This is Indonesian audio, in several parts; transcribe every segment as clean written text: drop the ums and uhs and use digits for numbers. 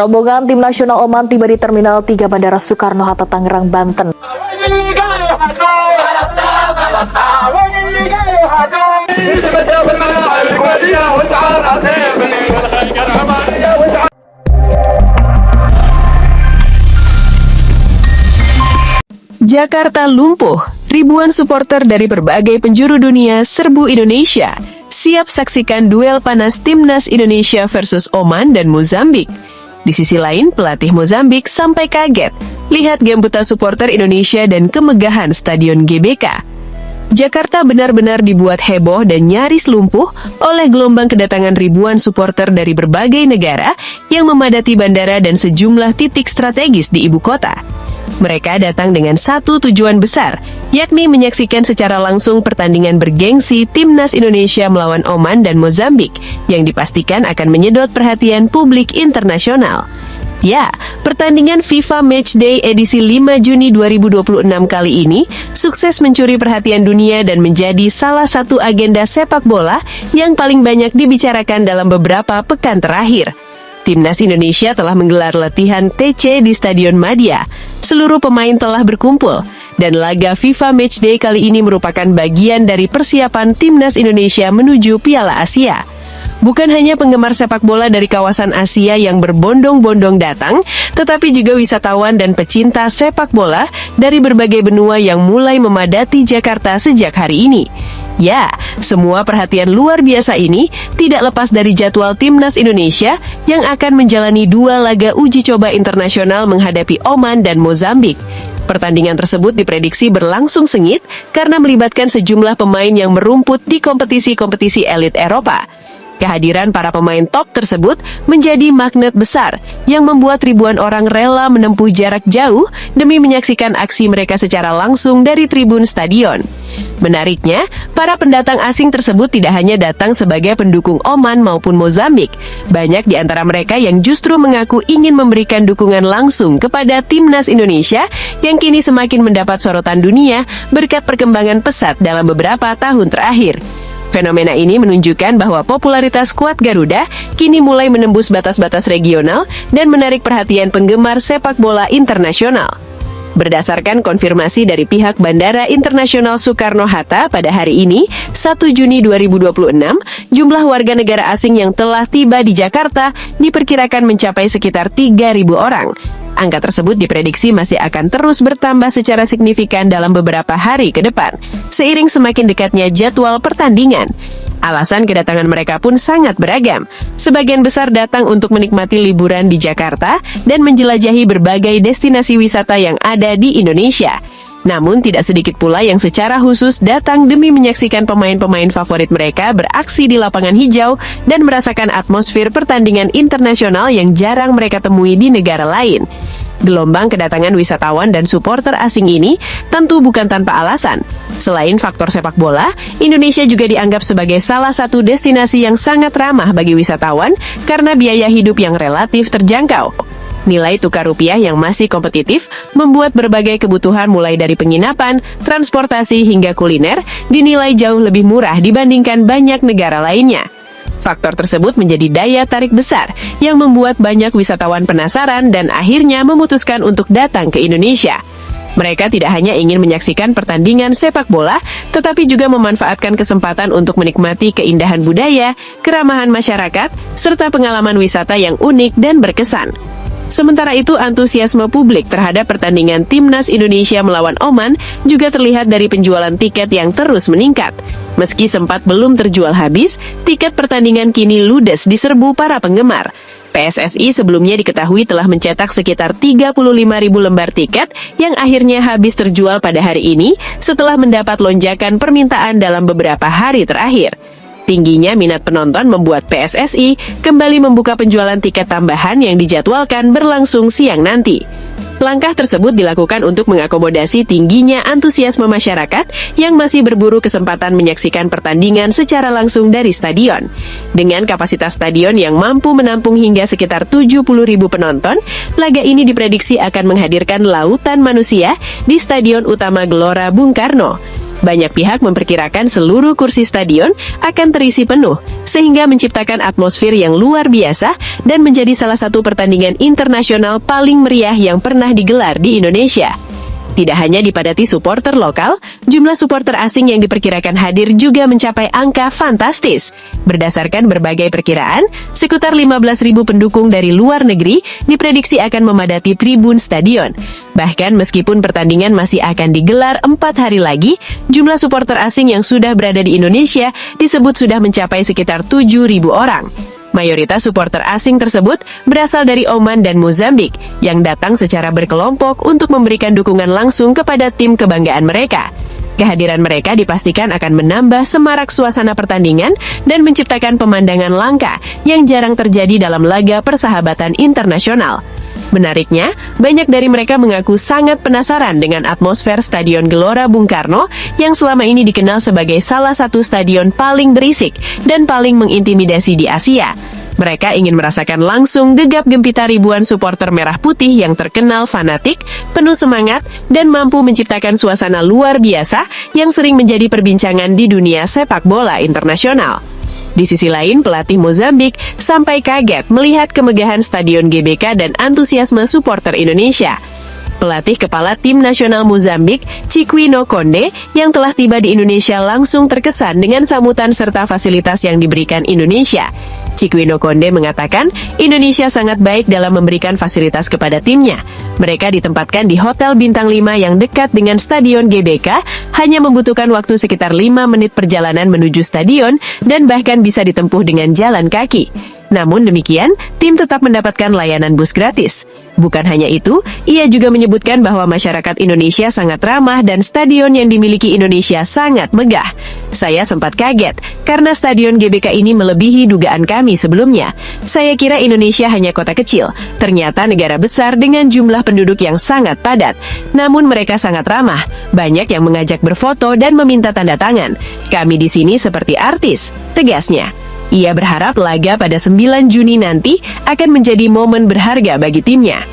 Rombongan tim nasional Oman tiba di Terminal 3 Bandara Soekarno-Hatta, Tangerang, Banten. Jakarta lumpuh, ribuan supporter dari berbagai penjuru dunia serbu Indonesia. Siap saksikan duel panas Timnas Indonesia versus Oman dan Mozambik. Di sisi lain, pelatih Mozambik sampai kaget lihat gembuta supporter Indonesia dan kemegahan Stadion GBK. Jakarta benar-benar dibuat heboh dan nyaris lumpuh oleh gelombang kedatangan ribuan supporter dari berbagai negara yang memadati bandara dan sejumlah titik strategis di ibu kota. Mereka datang dengan satu tujuan besar, yakni menyaksikan secara langsung pertandingan bergengsi Timnas Indonesia melawan Oman dan Mozambik yang dipastikan akan menyedot perhatian publik internasional. Ya, pertandingan FIFA Matchday edisi 5 Juni 2026 kali ini sukses mencuri perhatian dunia dan menjadi salah satu agenda sepak bola yang paling banyak dibicarakan dalam beberapa pekan terakhir. Timnas Indonesia telah menggelar latihan TC di Stadion Madia. Seluruh pemain telah berkumpul, dan laga FIFA Matchday kali ini merupakan bagian dari persiapan Timnas Indonesia menuju Piala Asia. Bukan hanya penggemar sepak bola dari kawasan Asia yang berbondong-bondong datang, tetapi juga wisatawan dan pecinta sepak bola dari berbagai benua yang mulai memadati Jakarta sejak hari ini. Ya, semua perhatian luar biasa ini tidak lepas dari jadwal Timnas Indonesia yang akan menjalani 2 laga uji coba internasional menghadapi Oman dan Mozambik. Pertandingan tersebut diprediksi berlangsung sengit karena melibatkan sejumlah pemain yang merumput di kompetisi-kompetisi elit Eropa. Kehadiran para pemain top tersebut menjadi magnet besar yang membuat ribuan orang rela menempuh jarak jauh demi menyaksikan aksi mereka secara langsung dari tribun stadion. Menariknya, para pendatang asing tersebut tidak hanya datang sebagai pendukung Oman maupun Mozambik. Banyak di antara mereka yang justru mengaku ingin memberikan dukungan langsung kepada Timnas Indonesia yang kini semakin mendapat sorotan dunia berkat perkembangan pesat dalam beberapa tahun terakhir. Fenomena ini menunjukkan bahwa popularitas skuad Garuda kini mulai menembus batas-batas regional dan menarik perhatian penggemar sepak bola internasional. Berdasarkan konfirmasi dari pihak Bandara Internasional Soekarno-Hatta pada hari ini, 1 Juni 2026, jumlah warga negara asing yang telah tiba di Jakarta diperkirakan mencapai sekitar 3.000 orang. Angka tersebut diprediksi masih akan terus bertambah secara signifikan dalam beberapa hari ke depan, seiring semakin dekatnya jadwal pertandingan. Alasan kedatangan mereka pun sangat beragam. Sebagian besar datang untuk menikmati liburan di Jakarta dan menjelajahi berbagai destinasi wisata yang ada di Indonesia. Namun tidak sedikit pula yang secara khusus datang demi menyaksikan pemain-pemain favorit mereka beraksi di lapangan hijau dan merasakan atmosfer pertandingan internasional yang jarang mereka temui di negara lain. Gelombang kedatangan wisatawan dan supporter asing ini tentu bukan tanpa alasan. Selain faktor sepak bola, Indonesia juga dianggap sebagai salah satu destinasi yang sangat ramah bagi wisatawan karena biaya hidup yang relatif terjangkau. Nilai tukar rupiah yang masih kompetitif membuat berbagai kebutuhan mulai dari penginapan, transportasi hingga kuliner dinilai jauh lebih murah dibandingkan banyak negara lainnya. Faktor tersebut menjadi daya tarik besar yang membuat banyak wisatawan penasaran dan akhirnya memutuskan untuk datang ke Indonesia. Mereka tidak hanya ingin menyaksikan pertandingan sepak bola, tetapi juga memanfaatkan kesempatan untuk menikmati keindahan budaya, keramahan masyarakat, serta pengalaman wisata yang unik dan berkesan. Sementara itu, antusiasme publik terhadap pertandingan Timnas Indonesia melawan Oman juga terlihat dari penjualan tiket yang terus meningkat. Meski sempat belum terjual habis, tiket pertandingan kini ludes diserbu para penggemar. PSSI sebelumnya diketahui telah mencetak sekitar 35.000 lembar tiket yang akhirnya habis terjual pada hari ini setelah mendapat lonjakan permintaan dalam beberapa hari terakhir. Tingginya minat penonton membuat PSSI kembali membuka penjualan tiket tambahan yang dijadwalkan berlangsung siang nanti. Langkah tersebut dilakukan untuk mengakomodasi tingginya antusiasme masyarakat yang masih berburu kesempatan menyaksikan pertandingan secara langsung dari stadion. Dengan kapasitas stadion yang mampu menampung hingga sekitar 70.000 penonton, laga ini diprediksi akan menghadirkan lautan manusia di Stadion Utama Gelora Bung Karno. Banyak pihak memperkirakan seluruh kursi stadion akan terisi penuh, sehingga menciptakan atmosfer yang luar biasa dan menjadi salah satu pertandingan internasional paling meriah yang pernah digelar di Indonesia. Tidak hanya dipadati supporter lokal, jumlah supporter asing yang diperkirakan hadir juga mencapai angka fantastis. Berdasarkan berbagai perkiraan, sekitar 15.000 pendukung dari luar negeri diprediksi akan memadati tribun stadion. Bahkan meskipun pertandingan masih akan digelar 4 hari lagi, jumlah supporter asing yang sudah berada di Indonesia disebut sudah mencapai sekitar 7.000 orang. Mayoritas supporter asing tersebut berasal dari Oman dan Mozambik yang datang secara berkelompok untuk memberikan dukungan langsung kepada tim kebanggaan mereka. Kehadiran mereka dipastikan akan menambah semarak suasana pertandingan dan menciptakan pemandangan langka yang jarang terjadi dalam laga persahabatan internasional. Menariknya, banyak dari mereka mengaku sangat penasaran dengan atmosfer Stadion Gelora Bung Karno yang selama ini dikenal sebagai salah satu stadion paling berisik dan paling mengintimidasi di Asia. Mereka ingin merasakan langsung gegap gempita ribuan supporter merah putih yang terkenal fanatik, penuh semangat, dan mampu menciptakan suasana luar biasa yang sering menjadi perbincangan di dunia sepak bola internasional. Di sisi lain, pelatih Mozambik sampai kaget melihat kemegahan Stadion GBK dan antusiasme supporter Indonesia. Pelatih kepala tim nasional Mozambik, Chiquinho Conde, yang telah tiba di Indonesia langsung terkesan dengan sambutan serta fasilitas yang diberikan Indonesia. Chiquinho Conde mengatakan, Indonesia sangat baik dalam memberikan fasilitas kepada timnya. Mereka ditempatkan di Hotel Bintang 5 yang dekat dengan Stadion GBK, hanya membutuhkan waktu sekitar 5 menit perjalanan menuju stadion dan bahkan bisa ditempuh dengan jalan kaki. Namun demikian, tim tetap mendapatkan layanan bus gratis. Bukan hanya itu, ia juga menyebutkan bahwa masyarakat Indonesia sangat ramah dan stadion yang dimiliki Indonesia sangat megah. Saya sempat kaget, karena Stadion GBK ini melebihi dugaan kami sebelumnya. Saya kira Indonesia hanya kota kecil, ternyata negara besar dengan jumlah penduduk yang sangat padat. Namun mereka sangat ramah, banyak yang mengajak berfoto dan meminta tanda tangan. Kami di sini seperti artis, tegasnya. Ia berharap laga pada 9 Juni nanti akan menjadi momen berharga bagi timnya.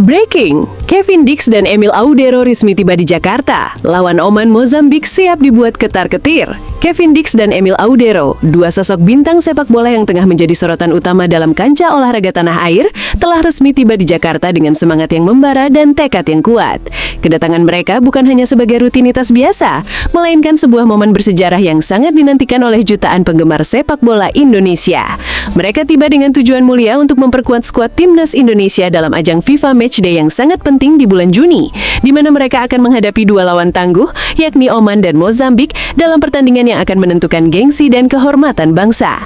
Breaking! Kevin Dix dan Emil Audero resmi tiba di Jakarta. Lawan Oman Mozambik siap dibuat ketar-ketir. Kevin Dix dan Emil Audero, dua sosok bintang sepak bola yang tengah menjadi sorotan utama dalam kancah olahraga tanah air, telah resmi tiba di Jakarta dengan semangat yang membara dan tekad yang kuat. Kedatangan mereka bukan hanya sebagai rutinitas biasa, melainkan sebuah momen bersejarah yang sangat dinantikan oleh jutaan penggemar sepak bola Indonesia. Mereka tiba dengan tujuan mulia untuk memperkuat skuad timnas Indonesia dalam ajang FIFA Matchday yang sangat penting di bulan Juni, di mana mereka akan menghadapi dua lawan tangguh, yakni Oman dan Mozambik, dalam pertandingan yang akan menentukan gengsi dan kehormatan bangsa.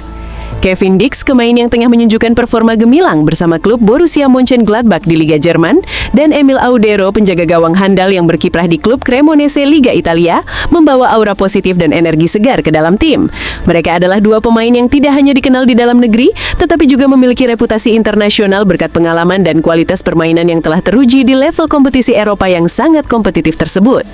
Kevin Dix, pemain yang tengah menunjukkan performa gemilang bersama klub Borussia Mönchengladbach di Liga Jerman, dan Emil Audero, penjaga gawang handal yang berkiprah di klub Cremonese Liga Italia, membawa aura positif dan energi segar ke dalam tim. Mereka adalah dua pemain yang tidak hanya dikenal di dalam negeri, tetapi juga memiliki reputasi internasional berkat pengalaman dan kualitas permainan yang telah teruji di level kompetisi Eropa yang sangat kompetitif tersebut.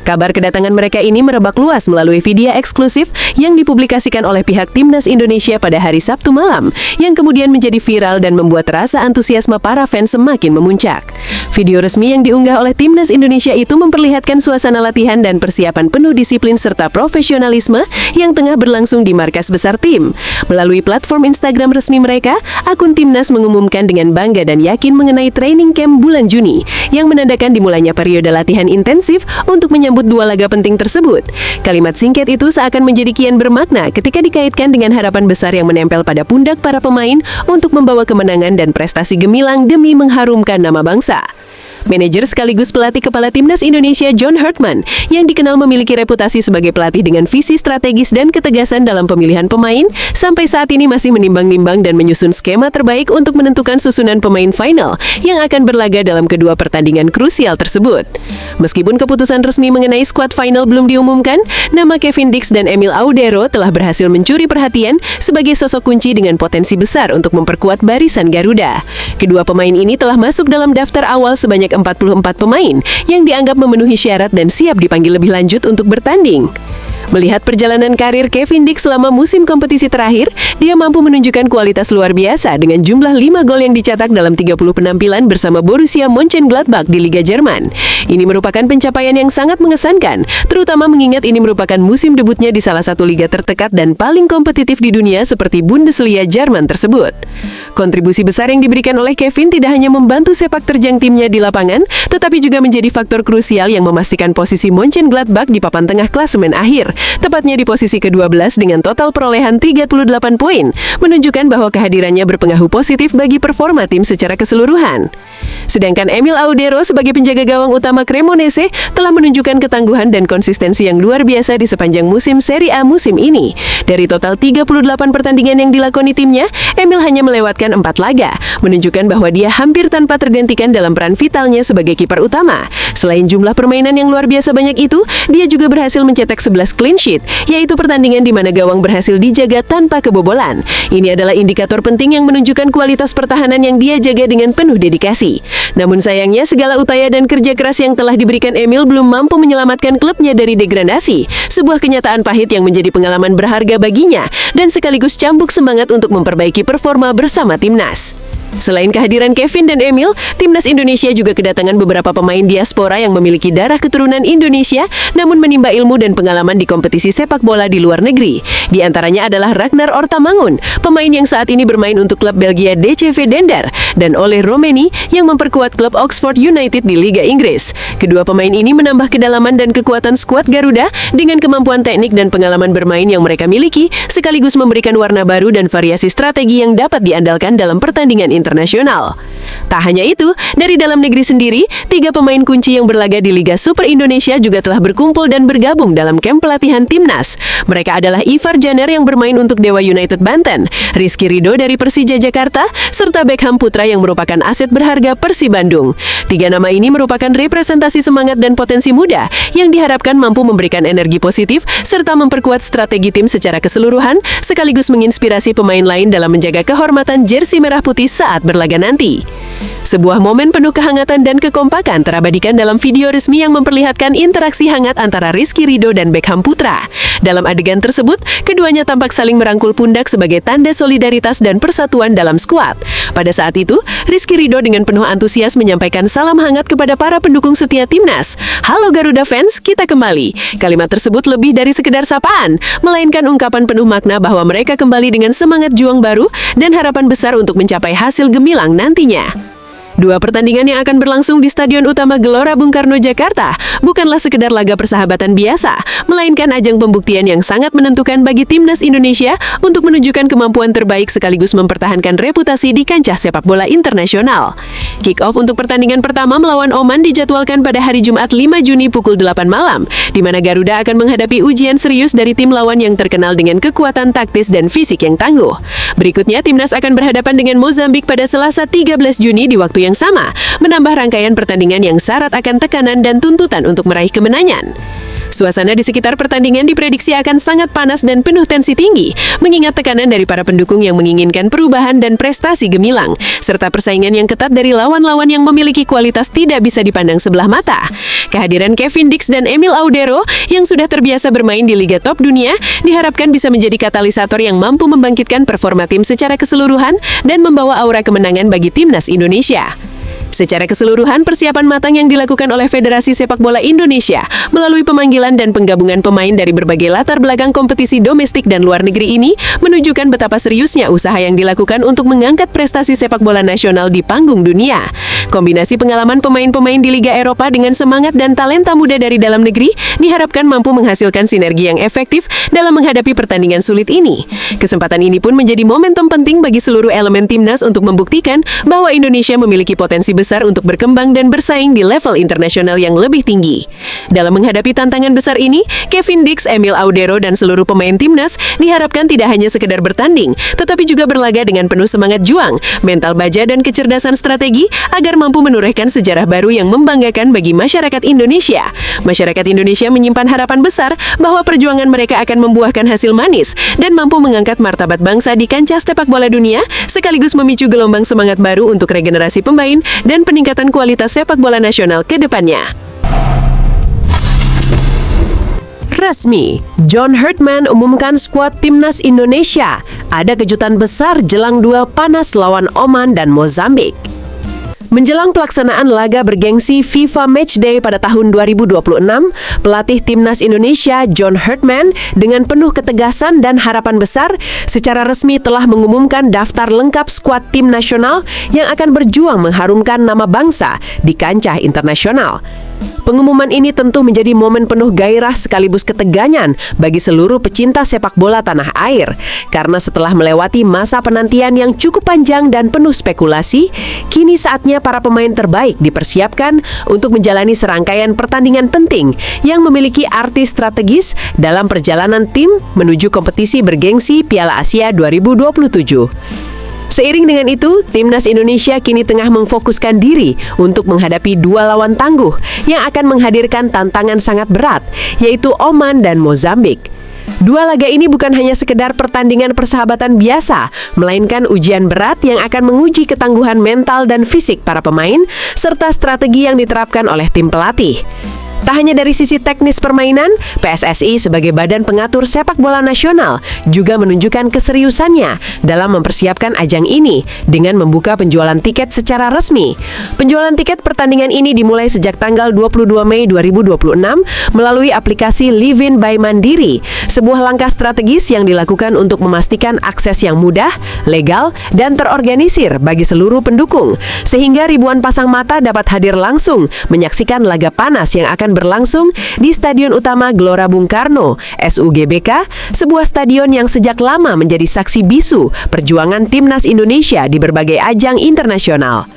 Kabar kedatangan mereka ini merebak luas melalui video eksklusif yang dipublikasikan oleh pihak Timnas Indonesia pada hari Sabtu malam, yang kemudian menjadi viral dan membuat rasa antusiasme para fans semakin memuncak. Video resmi yang diunggah oleh Timnas Indonesia itu memperlihatkan suasana latihan dan persiapan penuh disiplin serta profesionalisme yang tengah berlangsung di markas besar tim. Melalui platform Instagram resmi mereka, akun Timnas mengumumkan dengan bangga dan yakin mengenai training camp bulan Juni, yang menandakan dimulainya periode latihan intensif untuk menyambut dua laga penting tersebut. Kalimat singkat itu seakan menjadi kian bermakna ketika dikaitkan dengan harapan besar yang menempel pada pundak para pemain untuk membawa kemenangan dan prestasi gemilang demi mengharumkan nama bangsa. Manajer sekaligus pelatih kepala Timnas Indonesia John Herdman, yang dikenal memiliki reputasi sebagai pelatih dengan visi strategis dan ketegasan dalam pemilihan pemain, sampai saat ini masih menimbang-nimbang dan menyusun skema terbaik untuk menentukan susunan pemain final yang akan berlaga dalam kedua pertandingan krusial tersebut. Meskipun keputusan resmi mengenai skuad final belum diumumkan, nama Kevin Dix dan Emil Audero telah berhasil mencuri perhatian sebagai sosok kunci dengan potensi besar untuk memperkuat barisan Garuda. Kedua pemain ini telah masuk dalam daftar awal sebanyak 44 pemain yang dianggap memenuhi syarat dan siap dipanggil lebih lanjut untuk bertanding. Melihat perjalanan karir Kevin Dix selama musim kompetisi terakhir, dia mampu menunjukkan kualitas luar biasa dengan jumlah 5 gol yang dicetak dalam 30 penampilan bersama Borussia Mönchengladbach di Liga Jerman. Ini merupakan pencapaian yang sangat mengesankan, terutama mengingat ini merupakan musim debutnya di salah satu liga tertekat dan paling kompetitif di dunia seperti Bundesliga Jerman tersebut. Kontribusi besar yang diberikan oleh Kevin tidak hanya membantu sepak terjang timnya di lapangan, tetapi juga menjadi faktor krusial yang memastikan posisi Mönchengladbach di papan tengah klasemen akhir, tepatnya di posisi ke-12 dengan total perolehan 38 poin, menunjukkan bahwa kehadirannya berpengaruh positif bagi performa tim secara keseluruhan. Sedangkan Emil Audero sebagai penjaga gawang utama Cremonese telah menunjukkan ketangguhan dan konsistensi yang luar biasa di sepanjang musim Serie A musim ini. Dari total 38 pertandingan yang dilakoni timnya, Emil hanya melewatkan 4 laga, menunjukkan bahwa dia hampir tanpa tergantikan dalam peran vitalnya sebagai kiper utama. Selain jumlah permainan yang luar biasa banyak itu, dia juga berhasil mencetak 11 clean sheet, yaitu pertandingan di mana gawang berhasil dijaga tanpa kebobolan. Ini adalah indikator penting yang menunjukkan kualitas pertahanan yang dia jaga dengan penuh dedikasi. Namun sayangnya, segala upaya dan kerja keras yang telah diberikan Emil belum mampu menyelamatkan klubnya dari degradasi, sebuah kenyataan pahit yang menjadi pengalaman berharga baginya dan sekaligus cambuk semangat untuk memperbaiki performa bersama timnas. Selain kehadiran Kevin dan Emil, timnas Indonesia juga kedatangan beberapa pemain diaspora yang memiliki darah keturunan Indonesia namun menimba ilmu dan pengalaman di kompetisi sepak bola di luar negeri. Di antaranya adalah Ragnar Ortamangun, pemain yang saat ini bermain untuk klub Belgia DCV Dender, dan Ole Romeni yang memperkuat klub Oxford United di Liga Inggris. Kedua pemain ini menambah kedalaman dan kekuatan skuad Garuda dengan kemampuan teknik dan pengalaman bermain yang mereka miliki, sekaligus memberikan warna baru dan variasi strategi yang dapat diandalkan dalam pertandingan internasional. Tak hanya itu, dari dalam negeri sendiri, 3 pemain kunci yang berlaga di Liga Super Indonesia juga telah berkumpul dan bergabung dalam kamp pelatihan timnas. Mereka adalah Ivar Janer yang bermain untuk Dewa United Banten, Rizky Ridho dari Persija Jakarta, serta Beckham Putra yang merupakan aset berharga Persib Bandung. 3 nama ini merupakan representasi semangat dan potensi muda yang diharapkan mampu memberikan energi positif serta memperkuat strategi tim secara keseluruhan, sekaligus menginspirasi pemain lain dalam menjaga kehormatan jersey merah putih saat berlaga nanti. Sebuah momen penuh kehangatan dan kekompakan terabadikan dalam video resmi yang memperlihatkan interaksi hangat antara Rizky Ridho dan Beckham Putra. Dalam adegan tersebut, keduanya tampak saling merangkul pundak sebagai tanda solidaritas dan persatuan dalam skuad. Pada saat itu, Rizky Ridho dengan penuh antusias menyampaikan salam hangat kepada para pendukung setia timnas. "Halo Garuda fans, kita kembali." Kalimat tersebut lebih dari sekedar sapaan, melainkan ungkapan penuh makna bahwa mereka kembali dengan semangat juang baru dan harapan besar untuk mencapai hasil gemilang nantinya. 2 pertandingan yang akan berlangsung di Stadion Utama Gelora Bung Karno, Jakarta bukanlah sekedar laga persahabatan biasa, melainkan ajang pembuktian yang sangat menentukan bagi timnas Indonesia untuk menunjukkan kemampuan terbaik sekaligus mempertahankan reputasi di kancah sepak bola internasional. Kick-off untuk pertandingan pertama melawan Oman dijadwalkan pada hari Jumat 5 Juni pukul 8 malam, di mana Garuda akan menghadapi ujian serius dari tim lawan yang terkenal dengan kekuatan taktis dan fisik yang tangguh. Berikutnya, timnas akan berhadapan dengan Mozambik pada Selasa 13 Juni di waktu yang sama, menambah rangkaian pertandingan yang syarat akan tekanan dan tuntutan untuk meraih kemenangan. Suasana di sekitar pertandingan diprediksi akan sangat panas dan penuh tensi tinggi, mengingat tekanan dari para pendukung yang menginginkan perubahan dan prestasi gemilang, serta persaingan yang ketat dari lawan-lawan yang memiliki kualitas tidak bisa dipandang sebelah mata. Kehadiran Kevin Dix dan Emil Audero yang sudah terbiasa bermain di liga top dunia diharapkan bisa menjadi katalisator yang mampu membangkitkan performa tim secara keseluruhan dan membawa aura kemenangan bagi timnas Indonesia. Secara keseluruhan, persiapan matang yang dilakukan oleh Federasi Sepak Bola Indonesia melalui pemanggilan dan penggabungan pemain dari berbagai latar belakang kompetisi domestik dan luar negeri ini menunjukkan betapa seriusnya usaha yang dilakukan untuk mengangkat prestasi sepak bola nasional di panggung dunia. Kombinasi pengalaman pemain-pemain di Liga Eropa dengan semangat dan talenta muda dari dalam negeri diharapkan mampu menghasilkan sinergi yang efektif dalam menghadapi pertandingan sulit ini. Kesempatan ini pun menjadi momentum penting bagi seluruh elemen timnas untuk membuktikan bahwa Indonesia memiliki potensi besar untuk berkembang dan bersaing di level internasional yang lebih tinggi. Dalam menghadapi tantangan besar ini, Kevin Dix, Emil Audero, dan seluruh pemain timnas diharapkan tidak hanya sekedar bertanding, tetapi juga berlaga dengan penuh semangat juang, mental baja, dan kecerdasan strategi agar mampu menorehkan sejarah baru yang membanggakan bagi masyarakat Indonesia. Masyarakat Indonesia menyimpan harapan besar bahwa perjuangan mereka akan membuahkan hasil manis dan mampu mengangkat martabat bangsa di kancah sepak bola dunia, sekaligus memicu gelombang semangat baru untuk regenerasi pemain dan peningkatan kualitas sepak bola nasional ke depannya. Resmi, John Herdman umumkan skuad Timnas Indonesia. Ada kejutan besar jelang duel panas lawan Oman dan Mozambik. Menjelang pelaksanaan laga bergengsi FIFA Matchday pada tahun 2026, pelatih Timnas Indonesia John Herdman dengan penuh ketegasan dan harapan besar secara resmi telah mengumumkan daftar lengkap skuad tim nasional yang akan berjuang mengharumkan nama bangsa di kancah internasional. Pengumuman ini tentu menjadi momen penuh gairah sekaligus ketegangan bagi seluruh pecinta sepak bola tanah air. Karena setelah melewati masa penantian yang cukup panjang dan penuh spekulasi, kini saatnya para pemain terbaik dipersiapkan untuk menjalani serangkaian pertandingan penting yang memiliki arti strategis dalam perjalanan tim menuju kompetisi bergengsi Piala Asia 2027. Seiring dengan itu, Timnas Indonesia kini tengah memfokuskan diri untuk menghadapi dua lawan tangguh yang akan menghadirkan tantangan sangat berat, yaitu Oman dan Mozambik. Dua laga ini bukan hanya sekedar pertandingan persahabatan biasa, melainkan ujian berat yang akan menguji ketangguhan mental dan fisik para pemain, serta strategi yang diterapkan oleh tim pelatih. Tak hanya dari sisi teknis permainan, PSSI sebagai badan pengatur sepak bola nasional juga menunjukkan keseriusannya dalam mempersiapkan ajang ini dengan membuka penjualan tiket secara resmi. Penjualan tiket pertandingan ini dimulai sejak tanggal 22 Mei 2026 melalui aplikasi Livin by Mandiri, sebuah langkah strategis yang dilakukan untuk memastikan akses yang mudah, legal, dan terorganisir bagi seluruh pendukung, sehingga ribuan pasang mata dapat hadir langsung menyaksikan laga panas yang akan berlangsung di Stadion Utama Gelora Bung Karno, SUGBK, sebuah stadion yang sejak lama menjadi saksi bisu perjuangan Timnas Indonesia di berbagai ajang internasional.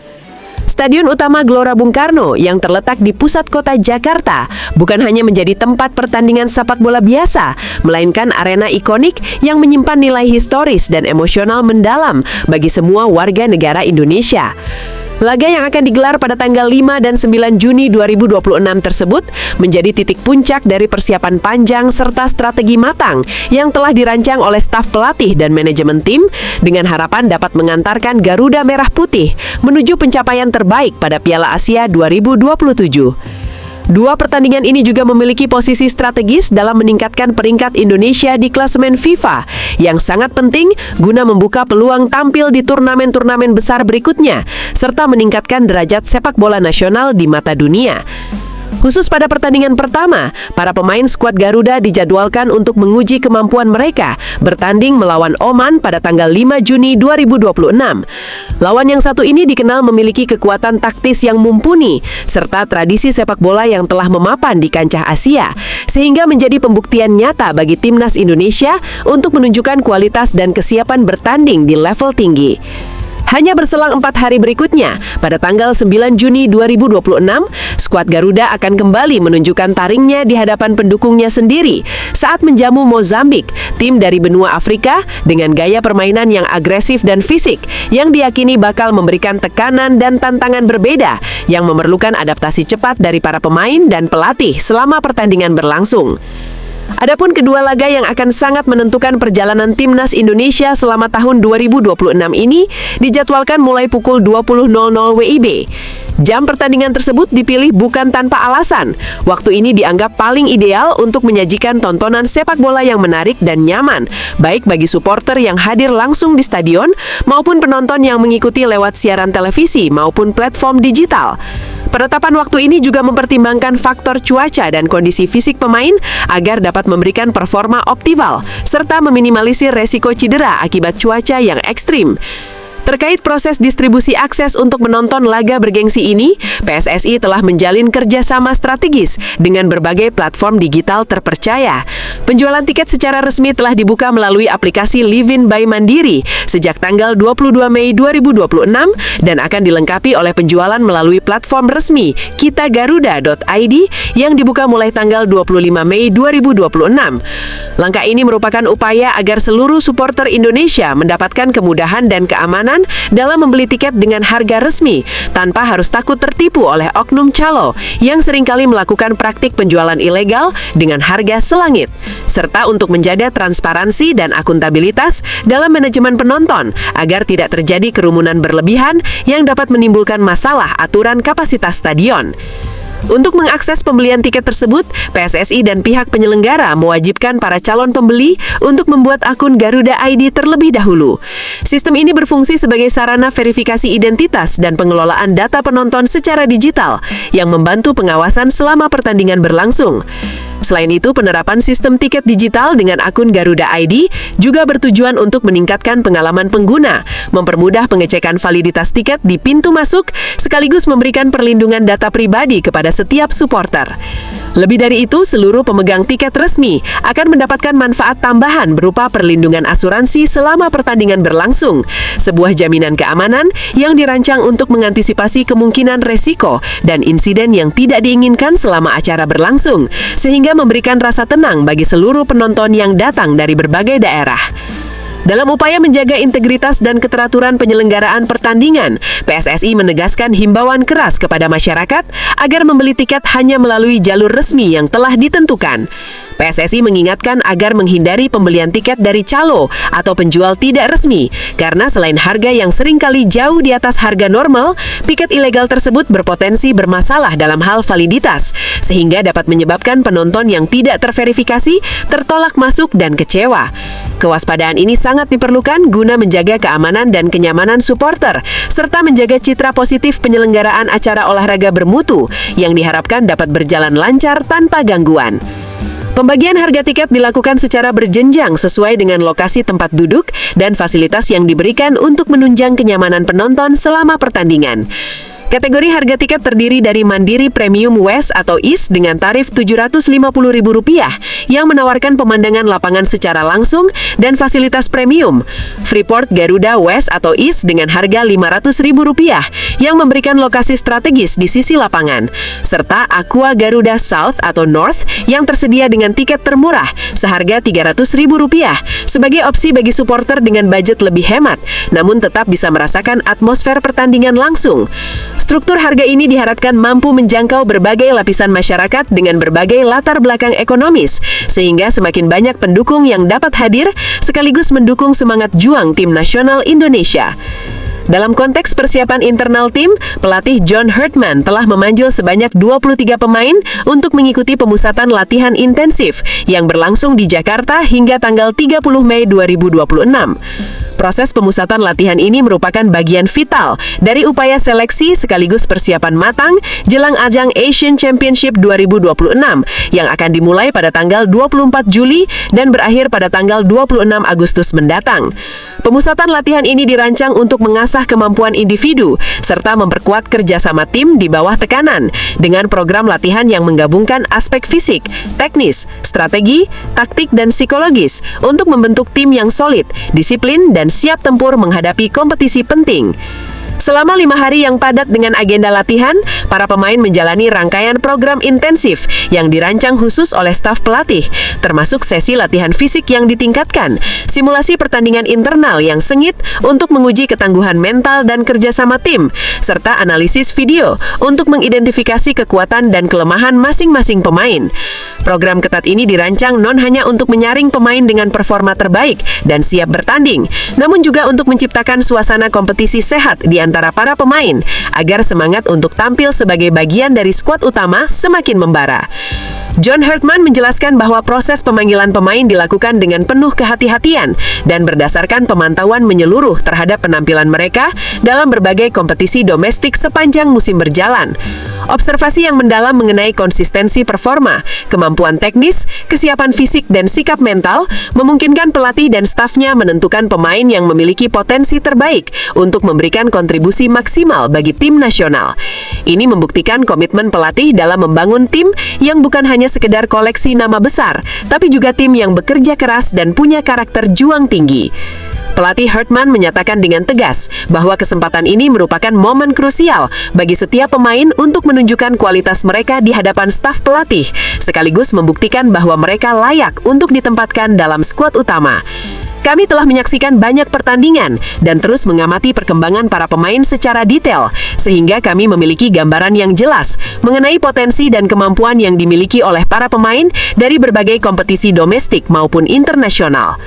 Stadion Utama Gelora Bung Karno yang terletak di pusat kota Jakarta bukan hanya menjadi tempat pertandingan sepak bola biasa, melainkan arena ikonik yang menyimpan nilai historis dan emosional mendalam bagi semua warga negara Indonesia. Laga yang akan digelar pada tanggal 5 dan 9 Juni 2026 tersebut menjadi titik puncak dari persiapan panjang serta strategi matang yang telah dirancang oleh staf pelatih dan manajemen tim dengan harapan dapat mengantarkan Garuda Merah Putih menuju pencapaian terbaik pada Piala Asia 2027. Dua pertandingan ini juga memiliki posisi strategis dalam meningkatkan peringkat Indonesia di klasemen FIFA yang sangat penting guna membuka peluang tampil di turnamen-turnamen besar berikutnya serta meningkatkan derajat sepak bola nasional di mata dunia. Khusus pada pertandingan pertama, para pemain skuad Garuda dijadwalkan untuk menguji kemampuan mereka bertanding melawan Oman pada tanggal 5 Juni 2026. Lawan yang satu ini dikenal memiliki kekuatan taktis yang mumpuni, serta tradisi sepak bola yang telah memapan di kancah Asia, sehingga menjadi pembuktian nyata bagi Timnas Indonesia untuk menunjukkan kualitas dan kesiapan bertanding di level tinggi. Hanya berselang 4 hari berikutnya, pada tanggal 9 Juni 2026, skuad Garuda akan kembali menunjukkan taringnya di hadapan pendukungnya sendiri saat menjamu Mozambik, tim dari benua Afrika dengan gaya permainan yang agresif dan fisik yang diyakini bakal memberikan tekanan dan tantangan berbeda yang memerlukan adaptasi cepat dari para pemain dan pelatih selama pertandingan berlangsung. Adapun kedua laga yang akan sangat menentukan perjalanan Timnas Indonesia selama tahun 2026 ini dijadwalkan mulai pukul 20.00 WIB. Jam pertandingan tersebut dipilih bukan tanpa alasan. Waktu ini dianggap paling ideal untuk menyajikan tontonan sepak bola yang menarik dan nyaman, baik bagi supporter yang hadir langsung di stadion maupun penonton yang mengikuti lewat siaran televisi maupun platform digital. Penetapan waktu ini juga mempertimbangkan faktor cuaca dan kondisi fisik pemain agar dapat memberikan performa optimal, serta meminimalisir resiko cedera akibat cuaca yang ekstrim. Terkait proses distribusi akses untuk menonton laga bergengsi ini, PSSI telah menjalin kerjasama strategis dengan berbagai platform digital terpercaya. Penjualan tiket secara resmi telah dibuka melalui aplikasi Livin by Mandiri sejak tanggal 22 Mei 2026 dan akan dilengkapi oleh penjualan melalui platform resmi kitagaruda.id yang dibuka mulai tanggal 25 Mei 2026. Langkah ini merupakan upaya agar seluruh supporter Indonesia mendapatkan kemudahan dan keamanan dalam membeli tiket dengan harga resmi tanpa harus takut tertipu oleh oknum calo yang seringkali melakukan praktik penjualan ilegal dengan harga selangit, serta untuk menjaga transparansi dan akuntabilitas dalam manajemen penonton agar tidak terjadi kerumunan berlebihan yang dapat menimbulkan masalah aturan kapasitas stadion. Untuk mengakses pembelian tiket tersebut, PSSI dan pihak penyelenggara mewajibkan para calon pembeli untuk membuat akun Garuda ID terlebih dahulu. Sistem ini berfungsi sebagai sarana verifikasi identitas dan pengelolaan data penonton secara digital yang membantu pengawasan selama pertandingan berlangsung. Selain itu, penerapan sistem tiket digital dengan akun Garuda ID juga bertujuan untuk meningkatkan pengalaman pengguna, mempermudah pengecekan validitas tiket di pintu masuk, sekaligus memberikan perlindungan data pribadi kepada setiap supporter. Lebih dari itu, seluruh pemegang tiket resmi akan mendapatkan manfaat tambahan berupa perlindungan asuransi selama pertandingan berlangsung, sebuah jaminan keamanan yang dirancang untuk mengantisipasi kemungkinan resiko dan insiden yang tidak diinginkan selama acara berlangsung, sehingga memberikan rasa tenang bagi seluruh penonton yang datang dari berbagai daerah. Dalam upaya menjaga integritas dan keteraturan penyelenggaraan pertandingan, PSSI menegaskan himbauan keras kepada masyarakat agar membeli tiket hanya melalui jalur resmi yang telah ditentukan. PSSI mengingatkan agar menghindari pembelian tiket dari calo atau penjual tidak resmi, karena selain harga yang seringkali jauh di atas harga normal, tiket ilegal tersebut berpotensi bermasalah dalam hal validitas, sehingga dapat menyebabkan penonton yang tidak terverifikasi tertolak masuk dan kecewa. Kewaspadaan ini sangat diperlukan guna menjaga keamanan dan kenyamanan supporter, serta menjaga citra positif penyelenggaraan acara olahraga bermutu yang diharapkan dapat berjalan lancar tanpa gangguan. Pembagian harga tiket dilakukan secara berjenjang sesuai dengan lokasi tempat duduk dan fasilitas yang diberikan untuk menunjang kenyamanan penonton selama pertandingan. Kategori harga tiket terdiri dari Mandiri Premium West atau East dengan tarif Rp750.000 yang menawarkan pemandangan lapangan secara langsung dan fasilitas premium. Freeport Garuda West atau East dengan harga Rp500.000 yang memberikan lokasi strategis di sisi lapangan. Serta Aqua Garuda South atau North yang tersedia dengan tiket termurah seharga Rp300.000 sebagai opsi bagi supporter dengan budget lebih hemat, namun tetap bisa merasakan atmosfer pertandingan langsung. Struktur harga ini diharapkan mampu menjangkau berbagai lapisan masyarakat dengan berbagai latar belakang ekonomis, sehingga semakin banyak pendukung yang dapat hadir sekaligus mendukung semangat juang tim nasional Indonesia. Dalam konteks persiapan internal tim, pelatih John Herdman telah memanggil sebanyak 23 pemain untuk mengikuti pemusatan latihan intensif yang berlangsung di Jakarta hingga tanggal 30 Mei 2026. Proses pemusatan latihan ini merupakan bagian vital dari upaya seleksi sekaligus persiapan matang jelang ajang Asian Championship 2026 yang akan dimulai pada tanggal 24 Juli dan berakhir pada tanggal 26 Agustus mendatang. Pemusatan latihan ini dirancang untuk mengasah kemampuan individu serta memperkuat kerjasama tim di bawah tekanan dengan program latihan yang menggabungkan aspek fisik, teknis, strategi, taktik, dan psikologis untuk membentuk tim yang solid, disiplin, dan siap tempur menghadapi kompetisi penting. Selama 5 hari yang padat dengan agenda latihan, para pemain menjalani rangkaian program intensif yang dirancang khusus oleh staf pelatih, termasuk sesi latihan fisik yang ditingkatkan, simulasi pertandingan internal yang sengit untuk menguji ketangguhan mental dan kerjasama tim, serta analisis video untuk mengidentifikasi kekuatan dan kelemahan masing-masing pemain. Program ketat ini dirancang non hanya untuk menyaring pemain dengan performa terbaik dan siap bertanding, namun juga untuk menciptakan suasana kompetisi sehat di antara para pemain, agar semangat untuk tampil sebagai bagian dari skuad utama semakin membara. John Herdman menjelaskan bahwa proses pemanggilan pemain dilakukan dengan penuh kehati-hatian dan berdasarkan pemantauan menyeluruh terhadap penampilan mereka dalam berbagai kompetisi domestik sepanjang musim berjalan. Observasi yang mendalam mengenai konsistensi performa, kemampuan teknis, kesiapan fisik, dan sikap mental memungkinkan pelatih dan stafnya menentukan pemain yang memiliki potensi terbaik untuk memberikan kontribusi maksimal bagi tim nasional. Ini membuktikan komitmen pelatih dalam membangun tim yang bukan hanya sekedar koleksi nama besar, tapi juga tim yang bekerja keras dan punya karakter juang tinggi. Pelatih Herdman menyatakan dengan tegas bahwa kesempatan ini merupakan momen krusial bagi setiap pemain untuk menunjukkan kualitas mereka di hadapan staf pelatih, sekaligus membuktikan bahwa mereka layak untuk ditempatkan dalam skuad utama. Kami telah menyaksikan banyak pertandingan dan terus mengamati perkembangan para pemain secara detail, sehingga kami memiliki gambaran yang jelas mengenai potensi dan kemampuan yang dimiliki oleh para pemain dari berbagai kompetisi domestik maupun internasional.